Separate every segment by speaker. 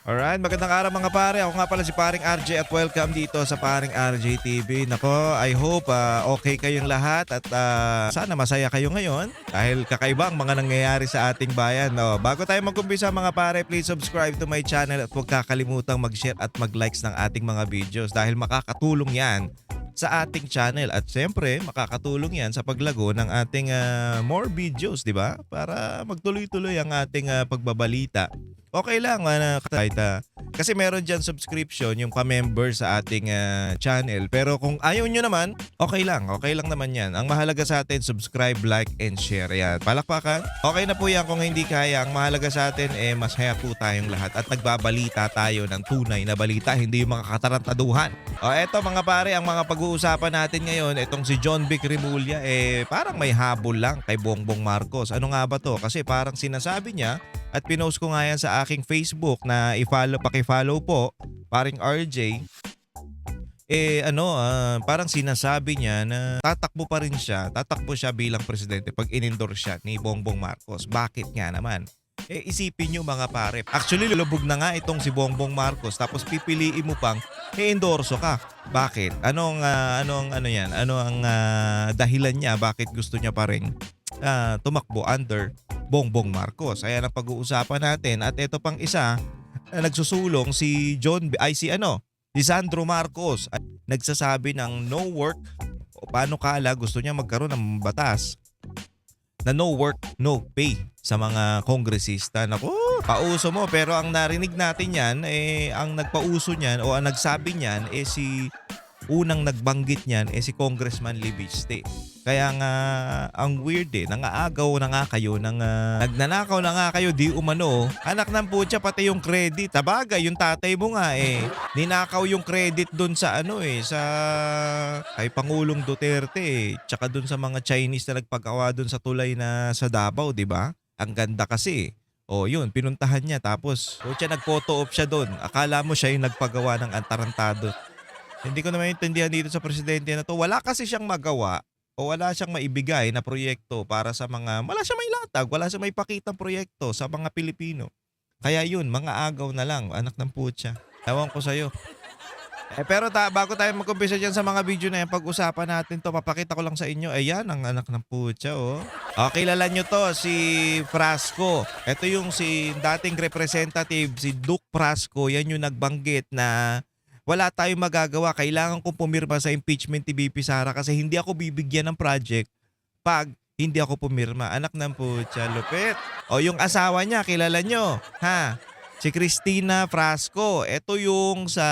Speaker 1: Alright, magandang araw mga pare. Ako nga pala si Paring RJ at welcome dito sa Paring RJ TV. Nako, I hope okay kayong lahat at sana masaya kayo ngayon dahil kakaiba ang mga nangyayari sa ating bayan. No? Bago tayo mag-umpisa mga pare, please subscribe to my channel at huwag kakalimutang mag-share at mag-likes ng ating mga videos dahil makakatulong yan sa ating channel at siyempre makakatulong yan sa paglago ng ating more videos, di ba? Para magtuloy-tuloy ang ating pagbabalita. Okay lang kahit kasi meron diyan subscription yung pa-member sa ating channel. Pero kung ayaw nyo naman, okay lang. Okay lang naman yan. Ang mahalaga sa atin, subscribe, like, and share. Yan. Palakpakan. Okay na po yan kung hindi kaya. Ang mahalaga sa atin, masaya po tayong lahat. At nagbabalita tayo ng tunay na balita, hindi yung mga katarantaduhan. O eto mga pare, ang mga pag-uusapan natin ngayon, itong si John Vic Remulla, parang may habol lang kay Bongbong Marcos. Ano nga ba to? Kasi parang sinasabi niya, at pinost ko nga yan sa aking Facebook na paki-follow po, Paring RJ. Parang sinasabi niya na tatakbo siya bilang presidente pag in-endorse siya ni Bongbong Marcos. Bakit nga naman? Isipin nyo mga pare. Actually, lulubog na nga itong si Bongbong Marcos tapos pipiliin mo pang i-endorso ka. Bakit? Ano ang dahilan niya? Bakit gusto niya pa rin tumakbo under Bongbong Marcos? Ayan ang pag-uusapan natin. At ito pang isa, nagsusulong si si Sandro Marcos. Nagsasabi ng no work o paano kala gusto niya magkaroon ng batas na no work, no pay sa mga kongresista. Naku, pauso mo. Pero ang narinig natin yan, ang nagpauso niyan o ang nagsabi niyan, unang nagbanggit niyan, si Congressman Libiste. Kaya nga, ang weird nangaagaw na nga kayo, nagnanakaw na nga kayo, di umano. Anak ng putya, pati yung credit. Tabagay, yung tatay mo nga ninakaw yung credit dun sa kay Pangulong Duterte tsaka dun sa mga Chinese na nagpagawa dun sa tulay na sa Davao, di ba? Ang ganda kasi. O yun, pinuntahan niya tapos nag-photo op siya dun. Akala mo siya yung nagpagawa ng antarantado. Hindi ko na maintindihan dito sa presidente na to. Wala kasi siyang magawa o wala siyang maibigay na proyekto para sa wala siyang mailatag, wala siyang maipakitang proyekto sa mga Pilipino. Kaya yun, mga agaw na lang, anak ng putya. Ewan ko sa'yo. Pero bago tayo mag-umpisa dyan sa mga video na yan, pag-usapan natin to, papakita ko lang sa inyo. Ayan, ang anak ng putya, oh. Kilala nyo to, si Frasco. Ito yung si dating representative, si Duke Frasco. Yan yung nagbanggit na wala tayong magagawa. Kailangan kong pumirma sa impeachment ni BP Sara kasi hindi ako bibigyan ng project pag hindi ako pumirma. Anak ng putya, lupit. O yung asawa niya, kilala nyo, ha? Si Cristina Frasco. Ito yung sa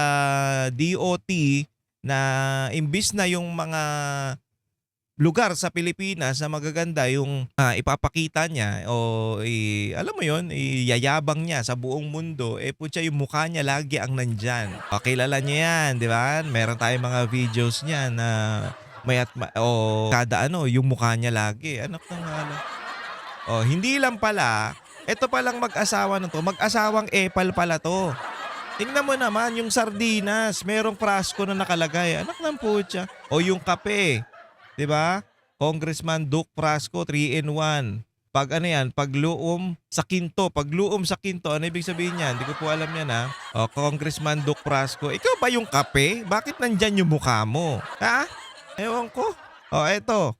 Speaker 1: DOT na imbis na yung mga lugar sa Pilipinas na magaganda yung ipapakita niya o alam mo yon, iyayabang niya sa buong mundo, putya yung mukha niya lagi ang nandyan. Kilala niya yan, di ba? Meron tayong mga videos niya na kada yung mukha niya lagi. Anak ng hindi lang pala, ito palang mag-asawa na to, mag-asawang epal pala to. Tingnan mo naman yung sardinas, merong Frasco na nakalagay. Anak ng putya. O yung kape. 'Di ba? Congressman Duke Frasco 3-in-1. Pagluom sa kinto, ano ibig sabihin niyan? Hindi ko po alam yan ha. Congressman Duke Frasco. Ikaw ba yung kape? Bakit nandyan yung mukha mo? Ha? Ewan ko.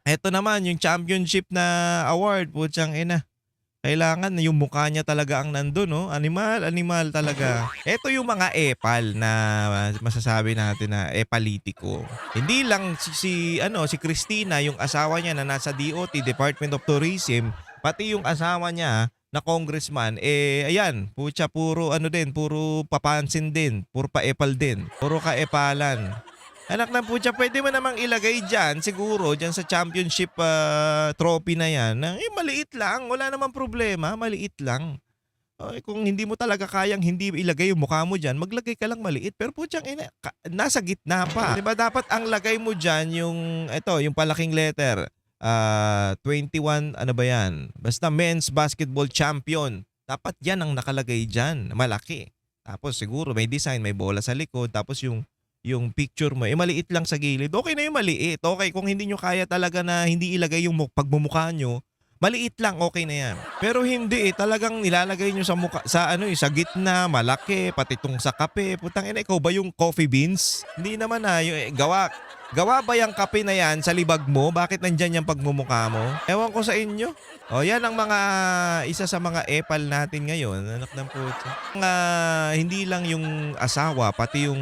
Speaker 1: Eto naman yung championship na award, putyang ina. Kailangan na yung mukha niya talaga ang nandun, no? Animal talaga. Ito yung mga epal na masasabi natin na epalitiko. Hindi lang si Cristina, yung asawa niya na nasa DOT, Department of Tourism, pati yung asawa niya na congressman, ayan, putya, puro papansin din, puro pa-epal din, puro ka-epalan. Anak ng putya, pwede mo namang ilagay dyan, siguro, dyan sa championship trophy na yan. Maliit lang, wala namang problema, maliit lang. Kung hindi mo talaga kayang hindi ilagay yung mukha mo dyan, maglagay ka lang maliit. Pero putyang nasa gitna pa. Diba dapat ang lagay mo dyan yung palaking letter. 21, ano ba yan? Basta men's basketball champion. Dapat yan ang nakalagay dyan, malaki. Tapos siguro may design, may bola sa likod, tapos yung picture mo, maliit lang sa gilid. Okay na yung maliit. Okay, kung hindi nyo kaya talaga na hindi ilagay yung pagmumukha nyo, Maliit lang, okay na yan. Pero hindi talagang nilalagay nyo sa mukha, sa ano sa gitna, malaki, pati itong sa kape. Putang ina, ikaw ba yung coffee beans? Hindi naman gawa ba yung kape na yan sa libag mo? Bakit nandyan yung pagmumukha mo? Ewan ko sa inyo. O yan ang isa sa mga epal natin ngayon, anak ng putya. Hindi lang yung asawa, pati yung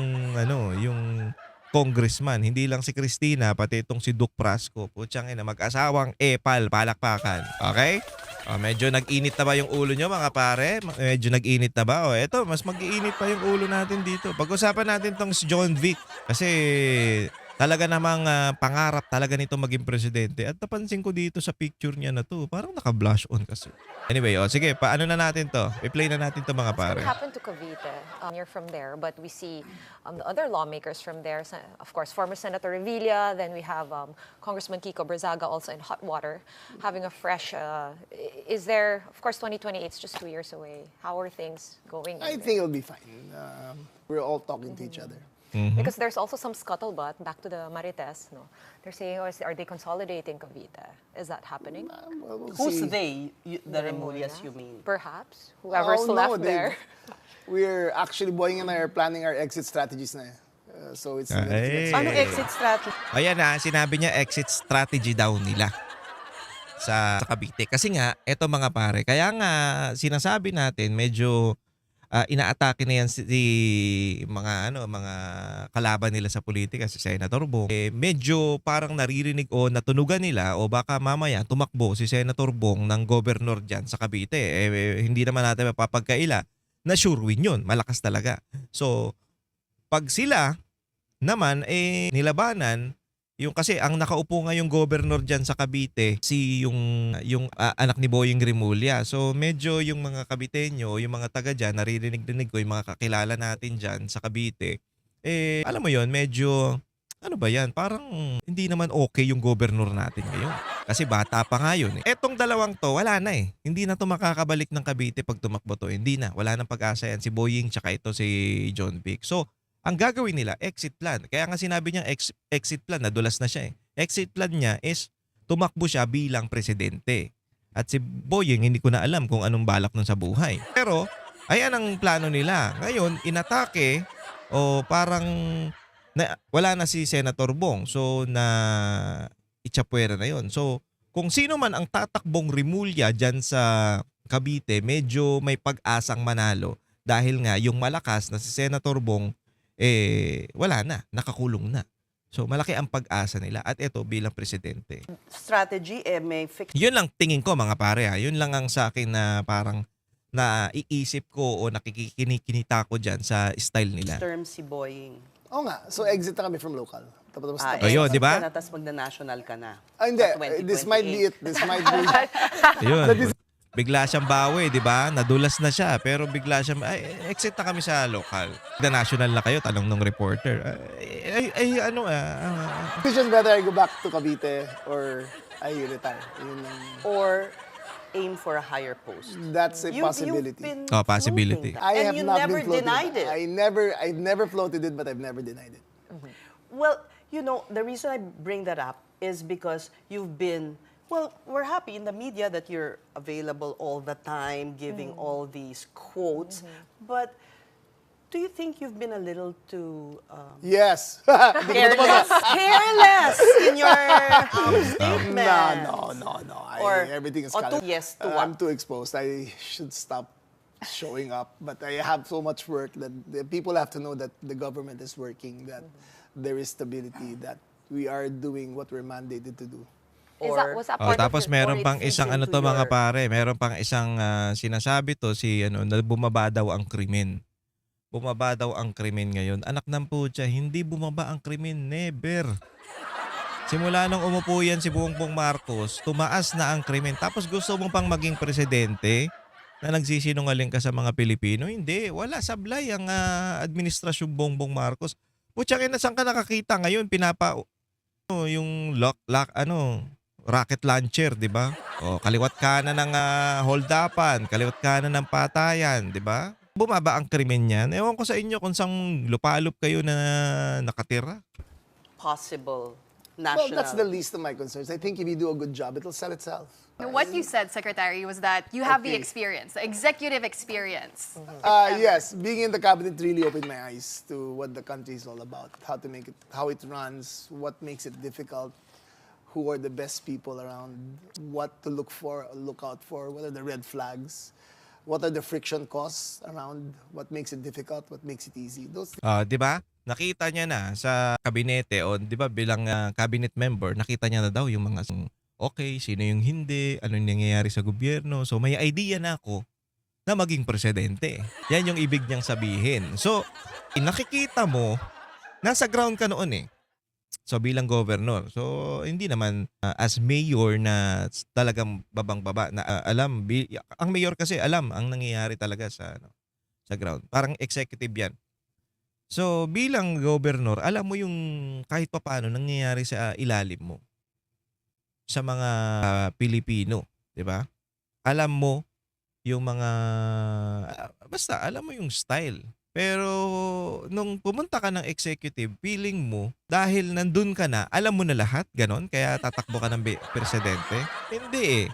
Speaker 1: congressman, hindi lang si Cristina, pati itong si Duke Prasco. Putyang ina, mag-asawang epal, palakpakan. Okay? Medyo nag-init na ba yung ulo nyo mga pare? Medyo nag-init na ba? Eto, mas mag-iinit pa yung ulo natin dito. Pag-usapan natin tong si John Vic. Kasi talaga namang pangarap talaga nito maging presidente. At napansin ko dito sa picture niya na to, parang naka-blush on kasi. Anyway, sige, paano na natin to? I-play na natin to mga pare.
Speaker 2: What happened to Cavite? You're from there, but we see the other lawmakers from there. Of course, former Senator Revilla. Then we have Congressman Kiko Brazaga also in hot water, having a fresh. Is there? Of course, 2028 is just 2 years away. How are things going?
Speaker 3: I think it'll be fine. We're all talking to each other.
Speaker 2: Because there's also some scuttlebutt back to the Marites. No, they're saying, are they consolidating Cavite? Is that happening?
Speaker 3: Well, we'll
Speaker 4: Who's
Speaker 3: see.
Speaker 4: they? The Remulias, you mean?
Speaker 2: Perhaps whoever's
Speaker 3: Oh, no,
Speaker 2: left there.
Speaker 3: We're actually, Boying and I are planning our exit strategies na. So it's
Speaker 1: Ay.
Speaker 4: Ano exit strategy?
Speaker 1: Ayan na, sinabi niya exit strategy daw nila sa Cavite. Kasi nga, eto mga pare, kaya nga sinasabi natin medyo inaatake na yan mga kalaban nila sa politika, si Senator Bong. Medyo parang naririnig o natunugan nila o baka mamaya tumakbo si Senator Bong ng governor dyan sa Cavite. Hindi naman natin mapapagkaila na sure win yun. Malakas talaga. So, pag sila naman nilabanan kasi ang nakaupo nga yung governor diyan sa Cavite yung anak ni Boying Rimulya. So medyo yung mga Caviteño, yung mga taga diyan naririnig-rinig ko yung mga kakilala natin diyan sa Cavite. Alam mo yon, medyo ano ba yan? Parang hindi naman okay yung governor natin ngayon. Kasi bata pa nga yun. Etong dalawang to, wala na eh. Hindi na to makakabalik ng Cavite pag tumakbo to. Hindi na. Wala nang pag-asa yan. Si Boying tsaka ito si John Vic. So, ang gagawin nila, exit plan. Kaya nga sinabi niya exit plan, nadulas na siya eh. Exit plan niya is tumakbo siya bilang presidente. At si Boying, hindi ko na alam kung anong balak nun sa buhay. Pero, ayan ang plano nila. Ngayon, inatake o parang wala na si Senator Bong. So, itsapuera na yon. So, kung sino man ang tatakbong Rimulya dyan sa Cavite, medyo may pag-asang manalo. Dahil nga, yung malakas na si Senator Bong, wala na, nakakulong na. So malaki ang pag-asa nila at ito bilang presidente.
Speaker 4: Strategy, may fixed
Speaker 1: Yun lang tingin ko mga pare ha. Yun lang ang sa akin na parang naiisip ko o nakikinikita ko dyan sa style nila.
Speaker 4: term si Boying.
Speaker 3: Oo nga. So exit na kami from local. Tapos
Speaker 1: Ayun, di ba?
Speaker 4: Tapos magna-national ka na.
Speaker 3: Hindi.
Speaker 4: Sa
Speaker 3: This might be
Speaker 4: 2028.
Speaker 3: it. This might be
Speaker 1: Ayun. Bigla siyang bawi, di ba? Nadulas na siya, pero bigla siyang, exit na kami sa local. The national na kayo, tanong ng reporter.
Speaker 3: decision whether I go back to Cavite or I retire. Yun lang.
Speaker 4: Or aim for a higher post.
Speaker 3: That's a
Speaker 4: You've
Speaker 3: possibility.
Speaker 4: been
Speaker 1: Possibility.
Speaker 4: floating that.
Speaker 3: I
Speaker 4: And
Speaker 3: have
Speaker 4: you
Speaker 3: not
Speaker 4: never
Speaker 3: been floated.
Speaker 4: denied it.
Speaker 3: I've never floated it, but I've never denied it.
Speaker 4: Well, the reason I bring that up is because you've been, we're happy in the media that you're available all the time, giving all these quotes. But do you think you've been a little too
Speaker 3: Yes.
Speaker 4: careless in your statement?
Speaker 3: No.
Speaker 4: Or-
Speaker 3: Everything is
Speaker 4: or too-
Speaker 3: colored.
Speaker 4: yes to
Speaker 3: I'm
Speaker 4: what?
Speaker 3: too exposed. I should stop showing up. But I have so much work that the people have to know that the government is working, that there is stability, that we are doing what we're mandated to do.
Speaker 2: Was that part
Speaker 1: Tapos
Speaker 2: of your,
Speaker 1: meron
Speaker 4: or it
Speaker 1: pang
Speaker 4: feeds
Speaker 1: isang
Speaker 4: into
Speaker 1: mga
Speaker 4: your-
Speaker 1: pare, meron pang isang sinasabi to na bumaba daw ang krimen. Bumaba daw ang krimen ngayon. Anak ng putya, hindi bumaba ang krimen, never. Simula nung umupo yan si Bongbong Marcos, tumaas na ang krimen. Tapos gusto mo pang maging presidente na nagsisinungaling ka sa mga Pilipino? Hindi, wala sablay ang administrasyong Bongbong Marcos. Putya, saan ka nakakita ngayon? Yung rocket launcher, di ba? O, kaliwat kanan ng hold-upan, kaliwat kanan ng patayan, di ba? Bumaba ang krimen niyan. Ewan ko sa inyo kung saan lupalop kayo na nakatira.
Speaker 4: Possible
Speaker 3: Well,
Speaker 4: national.
Speaker 3: that's the least of my concerns. I think if you do a good job, it'll sell itself.
Speaker 5: What you said, Secretary, was that you have the
Speaker 3: Okay.
Speaker 5: experience, the executive experience.
Speaker 3: Yes, being in the cabinet really opened my eyes to what the country is all about, how to make it, how it runs, what makes it difficult, who are the best people around, what to look for, look out for, what are the red flags, what are the friction costs around, what makes it difficult, what makes it easy. Those
Speaker 1: 'Di ba? Nakita niya na sa kabinete o 'di ba bilang cabinet member, nakita niya na daw yung mga okay, sino yung hindi, ano yung nangyayari sa gobyerno. So may idea na ako na maging presidente. Yan yung ibig niyang sabihin. So, nakikita mo, nasa ground ka noon eh. So bilang governor. So hindi naman as mayor na talagang babang-baba na ang mayor kasi alam ang nangyayari talaga sa ground. Parang executive 'yan. So bilang governor, alam mo yung kahit papaano nangyayari sa ilalim mo sa mga Pilipino, 'di ba? Alam mo yung mga basta alam mo yung style. Pero nung pumunta ka ng executive, feeling mo dahil nandun ka na, alam mo na lahat, ganon? Kaya tatakbo ka ng presidente? Hindi eh.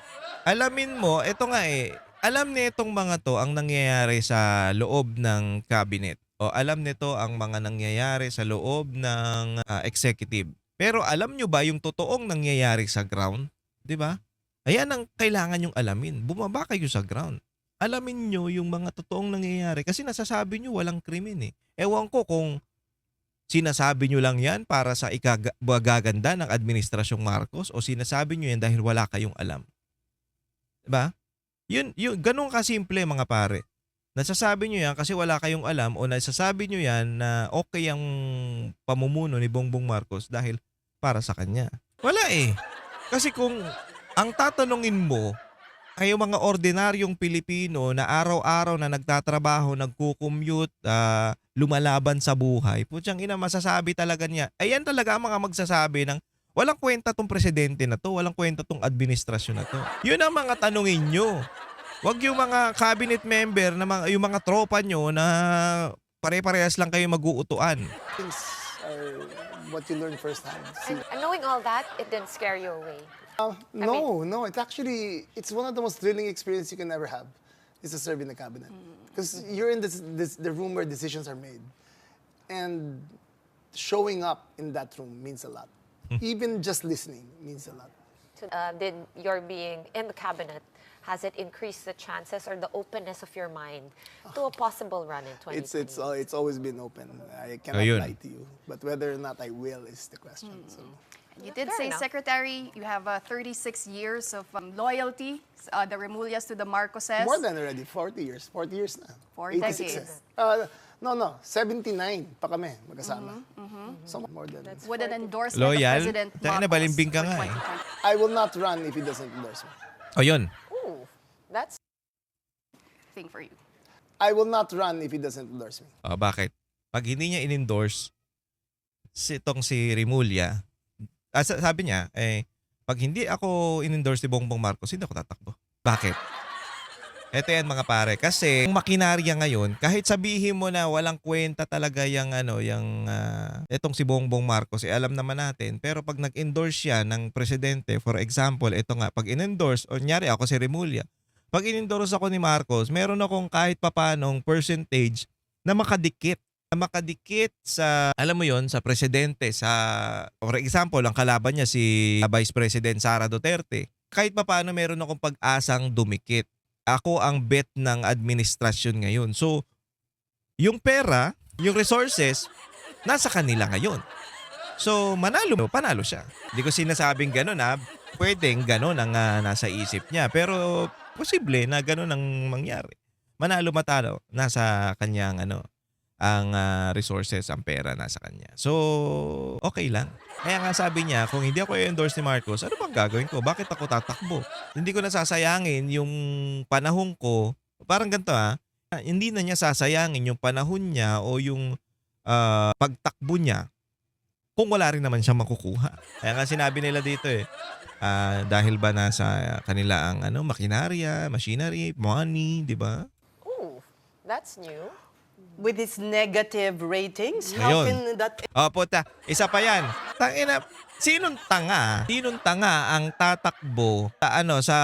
Speaker 1: Alamin mo, eto nga eh, alam nitong mga to ang nangyayari sa loob ng cabinet. O alam nito ang mga nangyayari sa loob ng executive. Pero alam nyo ba yung totoong nangyayari sa ground? 'Di ba? Ayan ang kailangan yung alamin. Bumaba kayo sa ground. Alamin nyo yung mga totoong nangyayari kasi nasasabi nyo walang krimen eh. Ewan ko kung sinasabi nyo lang yan para sa ikagaganda ng administrasyong Marcos o sinasabi nyo yan dahil wala kayong alam. Diba? Yun, ganun kasimple mga pare. Nasasabi nyo yan kasi wala kayong alam o nasasabi nyo yan na okay ang pamumuno ni Bongbong Marcos dahil para sa kanya. Wala eh. Kasi kung ang tatanungin mo, kayo mga ordinaryong Pilipino na araw-araw na nagtatrabaho, nagko-commute, lumalaban sa buhay, putyang ina, masasabi talaga niya. Ayan talaga ang mga magsasabi ng walang kwenta tong presidente na to, walang kwenta tong administrasyon na to. Yun ang mga tanungin nyo. Wag yung mga cabinet member, yung mga tropa nyo na pare-parehas lang kayo mag-uutuan.
Speaker 3: things are what you learn firsthand. See,
Speaker 2: And knowing all that, it didn't scare you away.
Speaker 3: no, it's one of the most thrilling experiences you can ever have, is to serve in the cabinet. Because you're in the room where decisions are made. And showing up in that room means a lot. Even just listening means a lot.
Speaker 2: Did your being in the cabinet, has it increased the chances or the openness of your mind to a possible run in 2020?
Speaker 3: It's always been open. I cannot
Speaker 1: Ayun.
Speaker 3: lie to you. But whether or not I will is the question. So.
Speaker 5: You did
Speaker 2: Fair
Speaker 5: say,
Speaker 2: enough.
Speaker 5: Secretary, you have 36 years of loyalty, the Remulias to the Marcoses.
Speaker 3: More than already, 40 years. 40 years na.
Speaker 5: 4
Speaker 3: 86
Speaker 5: decades.
Speaker 3: eh. No, 79 pa kami magkasama. So more than.
Speaker 5: Would an endorsement
Speaker 1: Loyal?
Speaker 5: of President
Speaker 1: Teka na,
Speaker 5: Marcos
Speaker 1: balimbing ka
Speaker 5: for
Speaker 1: nga eh.
Speaker 5: 2020?
Speaker 3: I will not run if he doesn't endorse me.
Speaker 1: O yun.
Speaker 2: Ooh, that's
Speaker 5: Thing for you.
Speaker 3: I will not run if he doesn't endorse me.
Speaker 1: O bakit? Pag hindi niya in-endorse, si Remulla, sabi niya, pag hindi ako in-endorse ni Bongbong Marcos, hindi ako tatakbo. Bakit? Ito yan mga pare. Kasi ang makinarya ngayon, kahit sabihin mo na walang kwenta talaga itong si Bongbong Marcos, alam naman natin. Pero pag nag-endorse siya ng presidente, for example, ito nga, pag in-endorse, o nyari ako si Remulla, pag in-endorse ako ni Marcos, meron akong kahit papanong percentage na makadikit sa, alam mo yon, sa presidente, for example, ang kalaban niya si Vice President Sara Duterte. Kahit papaano meron akong pag-asang dumikit. Ako ang bet ng administrasyon ngayon. So, yung pera, yung resources, nasa kanila ngayon. So, panalo siya. Hindi ko sinasabing gano'n ha. Pwedeng gano'n ang nasa isip niya. Pero, posible na gano'n ang mangyari. Manalo-matalo, nasa kanyang ang resources, ang pera nasa kanya. So, okay lang. Kaya nga sabi niya, kung hindi ako i-endorse ni Marcos, ano bang gagawin ko? Bakit ako tatakbo? Hindi ko nasasayangin yung panahon ko. Parang ganito hindi na niya sasayangin yung panahon niya o yung pagtakbo niya kung wala rin naman siya makukuha. Kaya nga sinabi nila dito dahil ba nasa kanila ang makinarya, machinery, money, di ba?
Speaker 2: ooh, that's new.
Speaker 4: with its negative ratings, how
Speaker 1: Ngayon.
Speaker 4: can that
Speaker 1: Puta. Isa pa yan. Tangina, sinong tanga ang tatakbo sa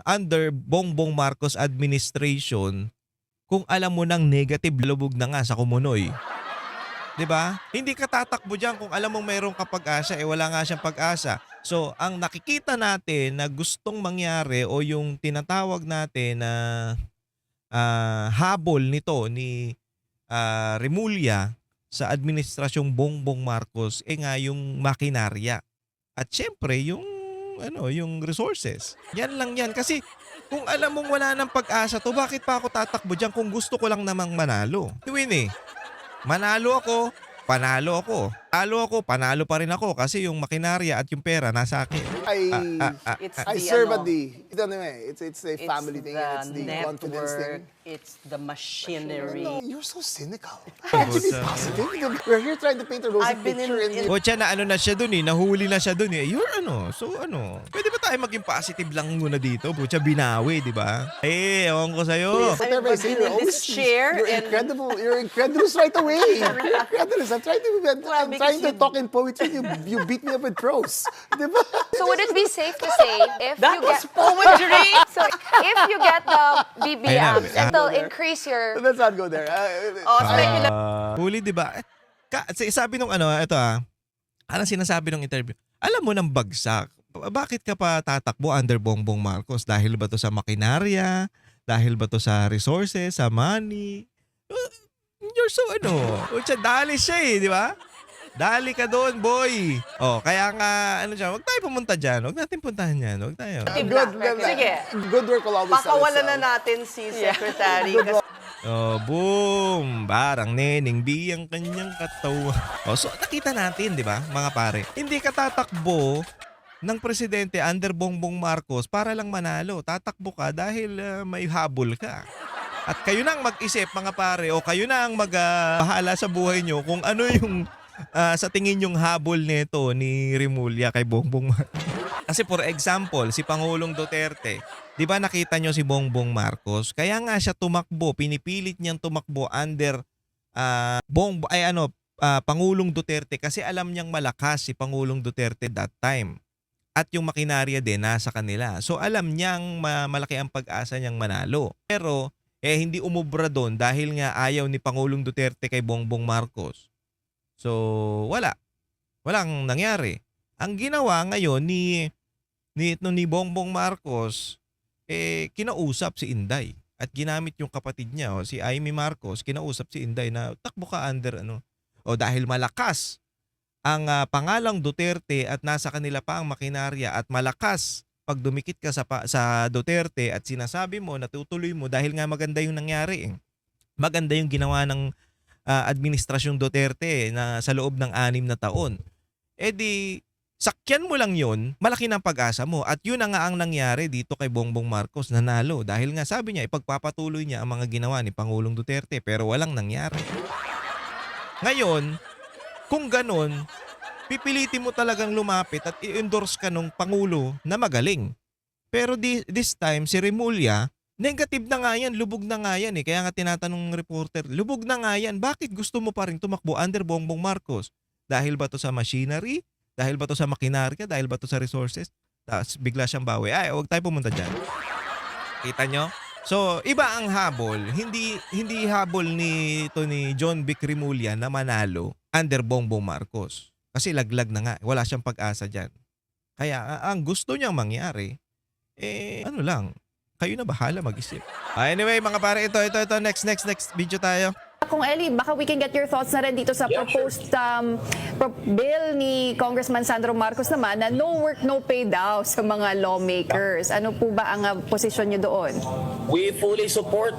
Speaker 1: under Bongbong Marcos administration kung alam mo nang negative lubog na nga sa Kumunoy? 'Di ba? Hindi ka tatakbo diyan kung alam mong mayroong kapag-asa, wala nga siyang pag-asa. So, ang nakikita natin na gustong mangyari o yung tinatawag natin na habol nito ni Remulla sa administrasyong Bongbong Marcos nga yung makinarya. At syempre yung yung resources. Yan lang yan kasi kung alam mong wala nang pag-asa to, bakit pa ako tatakbo diyan kung gusto ko lang namang manalo? Tuwin manalo ako, panalo ako. Talo ako, panalo pa rin ako kasi yung makinarya at yung pera nasa akin.
Speaker 4: it's
Speaker 3: I
Speaker 4: the,
Speaker 3: serve
Speaker 4: ano,
Speaker 3: at it's a family thing, it's the
Speaker 4: network,
Speaker 3: confidence thing.
Speaker 4: it's the machinery.
Speaker 3: No, you're so cynical. Try to be positive. We're here trying to paint a rosy
Speaker 4: I've been
Speaker 3: picture.
Speaker 4: in-
Speaker 1: O tiyan na na siya dun nahuli na siya dun You're pwede ba tayo maging positive lang muna dito? Butya, binawi, di ba? ewan ko sa'yo.
Speaker 3: Whatever I
Speaker 4: I've
Speaker 3: say,
Speaker 4: been
Speaker 3: you're
Speaker 4: in
Speaker 3: always
Speaker 4: this chair
Speaker 3: you're
Speaker 4: and-
Speaker 3: incredible. You're incredulous right away. Incredulous. I'm
Speaker 4: Well, because
Speaker 3: trying to
Speaker 4: you-
Speaker 3: talk in poetry. You beat me up with prose. Diba?
Speaker 2: So would it be safe to say if
Speaker 4: That
Speaker 2: you
Speaker 4: was
Speaker 2: get
Speaker 4: poetry.
Speaker 2: so if you get the BBM,
Speaker 1: Ayun na.
Speaker 2: it'll increase your
Speaker 3: Let's not go there.
Speaker 4: Oh, speculate.
Speaker 1: Huli, di ba? Sabi nung anong sinasabi nung interview? Alam mo nang bagsak. Bakit ka pa tatakbo under Bongbong Marcos? Dahil ba to sa makinarya? Dahil ba to sa resources, sa money? You're so dali siya di ba? Dali ka doon, boy. Kaya nga, wag tayo pumunta dyan. Wag natin puntahan yan. Wag tayo.
Speaker 4: Sige.
Speaker 3: Good work will always sell
Speaker 4: Pakawalan na
Speaker 3: itself.
Speaker 4: natin si Secretary. Kasi
Speaker 1: Boom! Barang neneng biyang kanyang katawan. So nakita natin, di ba, mga pare? Hindi ka tatakbo ng presidente under Bongbong Marcos para lang manalo. Tatakbo ka dahil may habol ka. At kayo na ang mag-isip, mga pare, o kayo na ang magbahala sa buhay nyo kung ano yung sa tingin yung habol nito ni Remulla kay Bongbong Marcos. Kasi for example, si Pangulong Duterte, di ba nakita nyo si Bongbong Marcos? Kaya nga siya tumakbo, pinipilit niyang tumakbo under Pangulong Duterte kasi alam niyang malakas si Pangulong Duterte that time. At yung makinarya din nasa kanila. So alam niyang malaki ang pag-asa niyang manalo. Pero hindi umubra doon dahil nga ayaw ni Pangulong Duterte kay Bongbong Marcos. So walang nangyari. Ang ginawa ngayon ni Bongbong Marcos, kinausap si Inday. At ginamit yung kapatid niya, si Amy Marcos, kinausap si Inday na takbo ka under dahil malakas ang pangalang Duterte at nasa kanila pa ang makinarya at malakas pag dumikit ka sa Duterte at sinasabi mo na tutuloy mo dahil nga maganda yung nangyari. Maganda yung ginawa ng administrasyong Duterte na sa loob ng 6 na taon. Di sakyan mo lang yun, malaki ng pag-asa mo. At yun na nga ang nangyari dito kay Bongbong Marcos, nanalo. Dahil nga sabi niya, ipagpapatuloy niya ang mga ginawa ni Pangulong Duterte pero walang nangyari. Ngayon, kung ganun, pipilitin mo talagang lumapit at i-endorse ka nung Pangulo na magaling. Pero this time, si Remulla, negative na nga yan, lubog na nga yan Kaya nga tinatanong ng reporter, lubog na nga yan, bakit gusto mo pa rin tumakbo under Bongbong Marcos? Dahil ba to sa machinery? Dahil ba to sa makinarya? Dahil ba to sa resources? Tapos bigla siyang bawi. Huwag tayo pumunta dyan. Kita nyo? So, iba ang habol. Hindi habol ni John Vic Remulla na manalo under Bongbong Marcos. Kasi laglag na nga. Wala siyang pag-asa dyan. Kaya ang gusto niyang mangyari, kayo na bahala mag-isip. Anyway, mga pare, ito. Next video tayo.
Speaker 6: Kung Ellie, baka we can get your thoughts na rin dito sa proposed bill ni Congressman Sandro Marcos naman na no work, no pay daw sa mga lawmakers. Ano po ba ang posisyon niyo doon?
Speaker 7: We fully support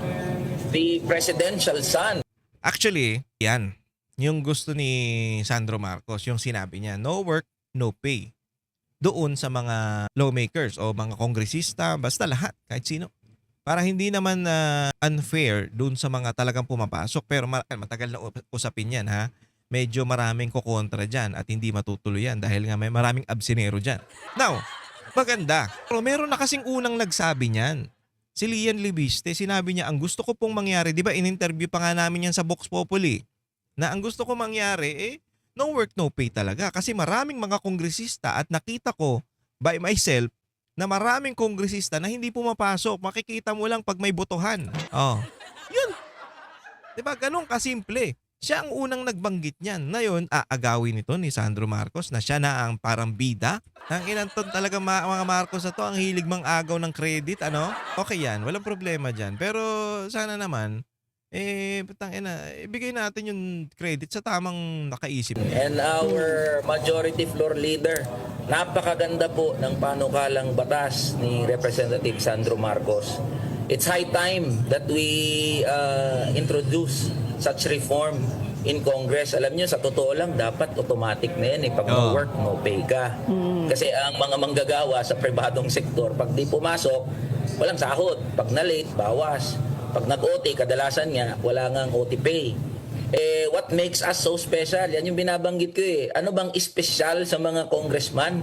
Speaker 7: the presidential son.
Speaker 1: Actually, yan. Yung gusto ni Sandro Marcos, yung sinabi niya, no work, no pay. Doon sa mga lawmakers o mga kongresista, basta lahat, kahit sino. Para hindi naman unfair doon sa mga talagang pumapasok. Pero matagal na usapin yan ha. Medyo maraming kukontra dyan at hindi matutuloy yan dahil nga may maraming absenero dyan. Now, maganda. Pero meron na kasing unang nagsabi niyan si Lian Libiste, sinabi niya, ang gusto ko pong mangyari, di ba in-interview pa nga namin yan sa Vox Populi, na ang gusto ko mangyari, no work, no pay talaga. Kasi maraming mga kongresista at nakita ko by myself na maraming kongresista na hindi pumapasok. Makikita mo lang pag may botohan. Oh. Yun. Di ba? Ganun kasimple. Siya ang unang nagbanggit niyan. Ngayon, aagawin ito ni Sandro Marcos na siya na ang parang bida. Ang inanton talaga mga Marcos na to, ang hilig mang agaw ng credit, ano? Okay yan, walang problema dyan. Pero sana naman, ibigay natin yung credit sa tamang nakaisip.
Speaker 7: And our majority floor leader, napakaganda po ng panukalang batas ni Representative Sandro Marcos. It's high time that we introduce such reform in Congress. Alam niyo, sa totoo lang, dapat automatic na yan. Pag no work, no pay ka. Kasi ang mga manggagawa sa pribadong sektor, pag di pumasok, walang sahod. Pag na-late, bawas. Pag nag-OT, kadalasan nga, wala ngang OT pay. What makes us so special? Yan yung binabanggit ko Ano bang espesyal sa mga congressman?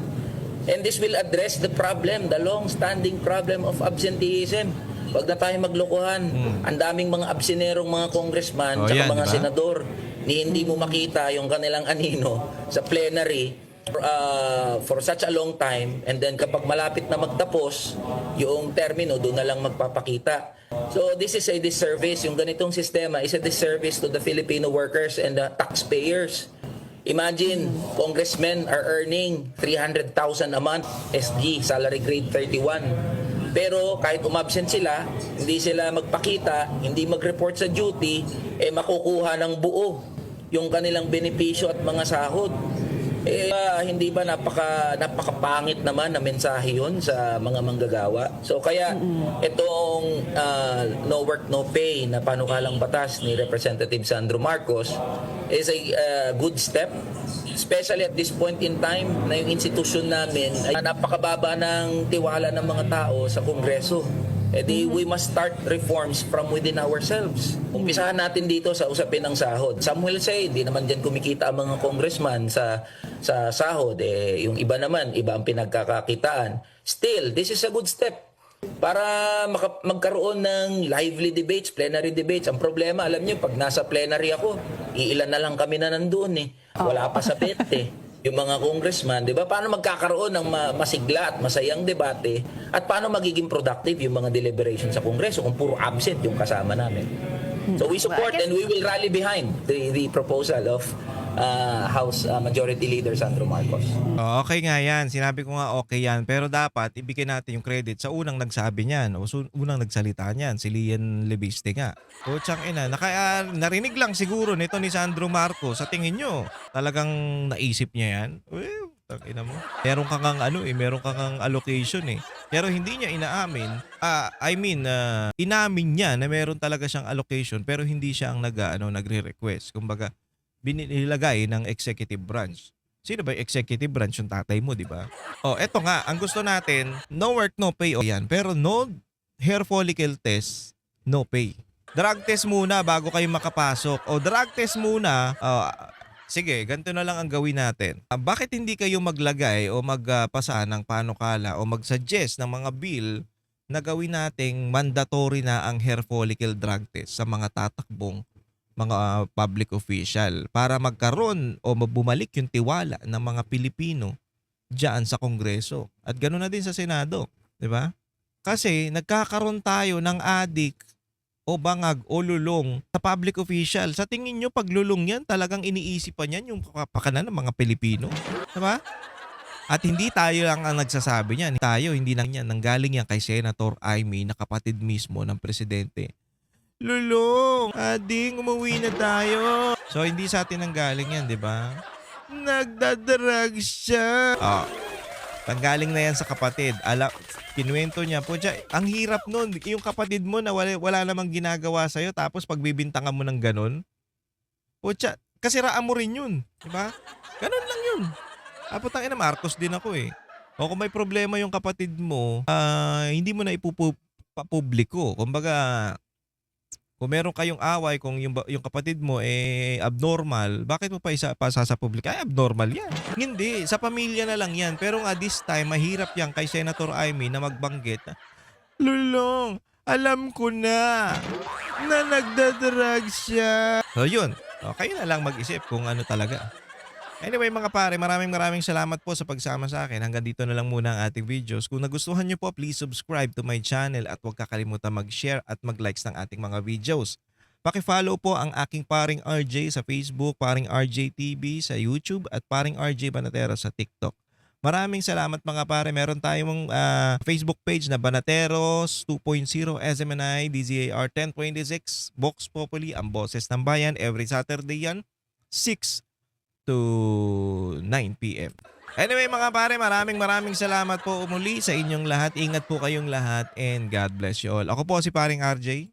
Speaker 7: And this will address the problem, the long-standing problem of absenteeism. Wag na tayo maglokohan. Ang daming mga absenerong mga congressman at
Speaker 1: yan,
Speaker 7: mga
Speaker 1: diba?
Speaker 7: senador ni hindi mo makita yung kanilang anino sa plenary for such a long time, and then kapag malapit na magtapos yung termino, doon na lang magpapakita. So this is a disservice. Yung ganitong sistema is a disservice to the Filipino workers and the taxpayers. Imagine, congressmen are earning 300,000 a month SG, salary grade 31. Pero kahit umabsent sila, hindi sila magpakita, hindi mag-report sa duty, makukuha ng buo yung kanilang benepisyo at mga sahod. Hindi ba napakapangit naman na mensahe yun sa mga manggagawa? So kaya itong no work, no pay na panukalang batas ni Representative Sandro Marcos is a good step, especially at this point in time na yung institusyon namin ay napakababa ng tiwala ng mga tao sa Kongreso. We must start reforms from within ourselves. Umpisahan natin dito sa usapin ng sahod. Some will say, hindi naman dyan kumikita ang mga congressman sa sahod. Yung iba naman, iba ang pinagkakakitaan. Still, this is a good step para magkaroon ng lively debates, plenary debates. Ang problema, alam niyo, pag nasa plenary ako, iilan na lang kami na nandoon Wala pa sa 20. Yung mga congressman, di ba? Paano magkakaroon ng masigla at masayang debate at paano magiging productive yung mga deliberation sa Kongreso kung puro absent yung kasama namin. So we support and we will rally behind the proposal of House Majority Leader Sandro Marcos.
Speaker 1: Okay nga yan. Sinabi ko nga okay yan. Pero dapat ibigay natin yung credit sa unang nagsabi niyan o unang nagsalita niyan, si Lian Libiste nga. O tsang ina, narinig lang siguro nito ni Sandro Marcos. Sa tingin nyo, talagang naisip niya yan? Well, takina mo. Meron kang meron kang allocation Pero hindi niya inaamin. Inamin niya na meron talaga siyang allocation pero hindi siya ang nagre-request. Kumbaga, binilagay ng executive branch. Sino ba yung executive branch? Yung tatay mo, di ba? Eto nga, ang gusto natin, no work, no pay. Yan. Pero no hair follicle test, no pay. Drug test muna bago kayo makapasok. Drug test muna. Sige, ganito na lang ang gawin natin. Bakit hindi kayo maglagay o magpasa ng panukala o mag-suggest ng mga bill na gawin nating mandatory na ang hair follicle drug test sa mga tatakbong mga public official para magkaroon o bumalik yung tiwala ng mga Pilipino diyan sa Kongreso. At ganoon na din sa Senado, di ba? Kasi nagkakaroon tayo ng adik o bangag o lulong sa public official. Sa tingin nyo, pag lulong yan, talagang iniisipan yan yung kapakanan ng mga Pilipino. Di ba? At hindi tayo lang ang nagsasabi niyan. Tayo, hindi lang yan. Nanggaling yan kay Senator Amy na kapatid mismo ng presidente. Lulong, ading, umuwi na tayo. So, hindi sa atin nanggaling yan, di ba? Nagdadrag siya. Nanggaling na yan sa kapatid. Kinuwento niya po, ang hirap nun. Yung kapatid mo na wala namang ginagawa sa'yo, tapos pagbibintangan mo ng ganun. Pucha, kasiraan mo rin yun. Diba? Ganun lang yun. Putang ina, Marcos din ako O kung may problema yung kapatid mo, hindi mo na ipupubliko. Kumbaga, kung meron kayong away, kung yung kapatid mo abnormal, bakit mo pa sa public? Abnormal yan. Hindi, sa pamilya na lang yan. Pero nga this time, mahirap yan kay Senator Amy na magbanggit. Lulong, Alam ko na nagdadrag siya. So yun, kayo na lang mag-isip kung ano talaga. Anyway mga pare, maraming salamat po sa pagsama sa akin. Hanggang dito na lang muna ang ating videos. Kung nagustuhan nyo po, please subscribe to my channel at huwag kakalimutan mag-share at mag-likes ng ating mga videos. Paki-follow po ang aking paring RJ sa Facebook, paring RJ TV sa YouTube at paring RJ Banatero sa TikTok. Maraming salamat mga pare. Meron tayong Facebook page na Banateros 2.0 SMNI DZAR 1026 Vox Populi, ang boses ng bayan. Every Saturday yan, 6 to 9 p.m. Anyway mga pare, maraming salamat po muli sa inyong lahat. Ingat po kayong lahat and God bless you all. Ako po si paring RJ.